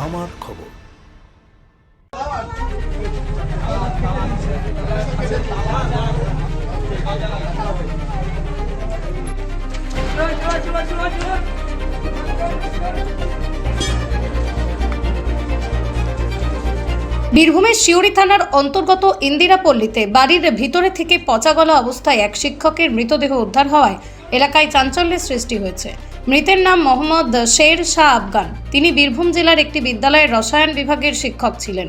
আমার খবর। বীরভূমের শিউরি থানার অন্তর্গত ইন্দিরাপল্লীতে বাড়ির ভিতরে থেকে পচাগলা অবস্থায় এক শিক্ষকের মৃতদেহ উদ্ধার হওয়ায় এলাকায় চাঞ্চল্যের সৃষ্টি হয়েছে। মৃতের নাম মোহাম্মদ শের শাহ আফগান। তিনি বীরভূম জেলার একটি বিদ্যালয়ের রসায়ন বিভাগের শিক্ষক ছিলেন।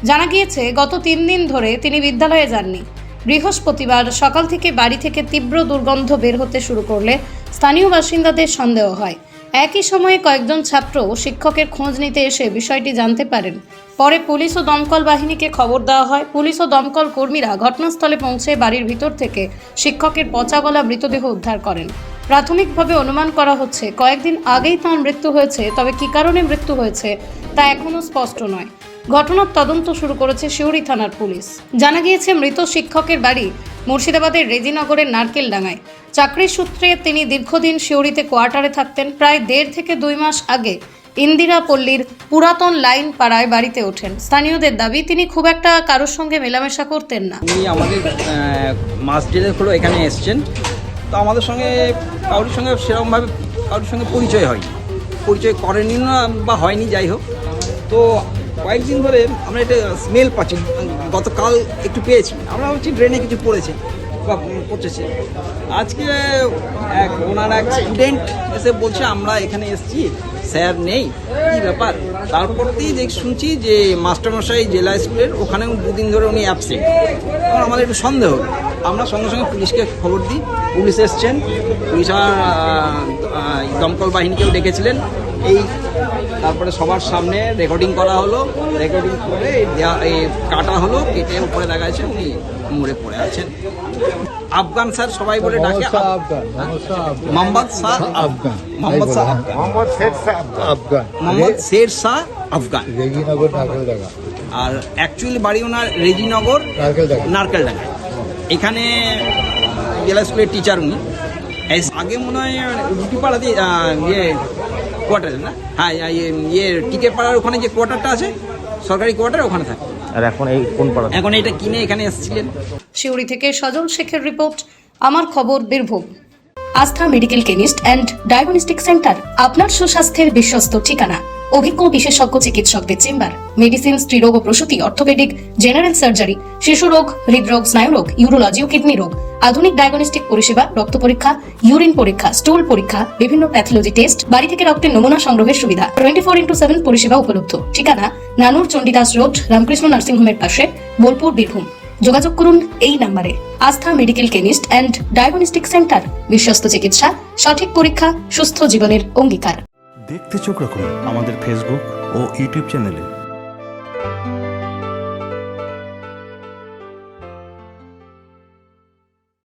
জানা গিয়েছে গত 3 দিন ধরে তিনি বিদ্যালয়ে যাননি। বৃহস্পতিবার সকাল থেকে বাড়ি থেকে তীব্র দুর্গন্ধ বের হতে শুরু করলে স্থানীয় বাসিন্দাদের সন্দেহ হয়। একই সময়ে কয়েকজন ছাত্র শিক্ষকের খোঁজ নিতে এসে বিষয়টি জানতে পারেন। পরে পুলিশ ও দমকল বাহিনীকে খবর দেওয়া হয়। পুলিশ ও দমকল কর্মীরা ঘটনাস্থলে পৌঁছে বাড়ির ভিতর থেকে শিক্ষকের পচাগলা মৃতদেহ উদ্ধার করেন। প্রাথমিকভাবে অনুমান করা হচ্ছে কয়েকদিন আগেই তাঁর মৃত্যু হয়েছে, তবে কী কারণে মৃত্যু হয়েছে তা এখনও স্পষ্ট নয়। ঘটনার তদন্ত শুরু করেছে শিউরি থানার পুলিশ। জানা গিয়েছে মৃত শিক্ষকের বাড়ি মুর্শিদাবাদের রেজিনগরের নারকেলডাঙ্গায়। চাকরির সূত্রে তিনি দীর্ঘদিন শিউরিতে কোয়ার্টারে থাকতেন। প্রায় 1.5 থেকে 2 মাস আগে ইন্দিরাপল্লীর পুরাতন লাইন পাড়ায় বাড়িতে ওঠেন। স্থানীয়দের দাবি তিনি খুব একটা কারোর সঙ্গে মেলামেশা করতেন না। উনি আমাদের মাস ডেলের হলো এখানে এসছেন, তো আমাদের সঙ্গে কারোর সঙ্গে সেরকমভাবে কারোর সঙ্গে পরিচয় করেনি না বা হয়নি, যাই হোক। তো কয়েকদিন ধরে আমরা এটা স্মেল পাচ্ছি, গতকাল একটু পেয়েছি, আমরা ভাবছি ড্রেনে কিছু পড়েছে বা পচেছে। আজকে ওনার এক স্টুডেন্ট এসে বলছে আমরা এখানে এসেছি, স্যার নেই, কী ব্যাপার। তারপরতেই শুনছি যে মাস্টারমশাই জেলা স্কুলের ওখানেও 2 দিন ধরে উনি অ্যাবসেন্ট। তখন আমাদের একটু সন্দেহ, আমরা সঙ্গে সঙ্গে পুলিশকে খবর দিই। পুলিশ এসছেন, পুলিশ আর দমকল বাহিনীকেও ডেকেছিলেন। তারপরে সবার সামনে রেকর্ডিং করা হলো, রেকর্ডিং করে কাটা হলো, কেটে উপরে দেখা যাচ্ছে উনি মরে পড়ে আছেন। আফগান স্যার সবাই বলে ডাকে, মোহাম্মদ শের শাহ আফগান। আর অ্যাকচুয়ালি বাড়ি ওনার রেজিনগর নারকেলডাঙ্গা। এখানে জেলা স্কুলের টিচার উনি। আগে মনে হয় রুটিপাড়াতে কোয়ার্টারে না, হ্যাঁ টিকে পাড়ার ওখানে যে কোয়ার্টারটা আছে, সরকারি কোয়ার্টার, ওখানে থাকে। আর এখন এই কোন পাড়া? এখন এটা কিনে এখানে এসেছিলেন। শিউরি থেকে সজল শেখের রিপোর্ট, আমার খবর বীরভূম। আস্থা medical chemist and diagnostic centre, আপনার সুস্বাস্থ্যের বিশ্বস্ত ঠিকানা। অভিজ্ঞ বিশেষজ্ঞ চিকিৎসকদের চেম্বার, মেডিসিন, স্ত্রীরোগ ও প্রসূতি, অর্থোপেডিক, জেনারেল সার্জারি, শিশু রোগ, হৃদরোগ, স্নায়ুরোগ, ইউরোলজি ও কিডনি রোগ, আধুনিক ডায়াগনস্টিক পরিষেবা, রক্ত পরীক্ষা, ইউরিন পরীক্ষা, স্টুল পরীক্ষা, বিভিন্ন প্যাথোলজি টেস্ট, বাড়ি থেকে রক্তের নমুনা সংগ্রহের সুবিধা, 24/7 পরিষেবা উপলব্ধ। ঠিকানা নানুর চণ্ডীদাস রোড, রামকৃষ্ণ নার্সিং হোমের পাশে, বোলপুর, বীরভূম। যোগাযোগ করুন এই নম্বরে। আস্থা medical chemist and diagnostic centre, বিশ্বস্ত চিকিৎসা, সঠিক পরীক্ষা, সুস্থ জীবনের অঙ্গীকার। দেখতে চোখ রাখুন আমাদের ফেসবুক ও ইউটিউব চ্যানেলে।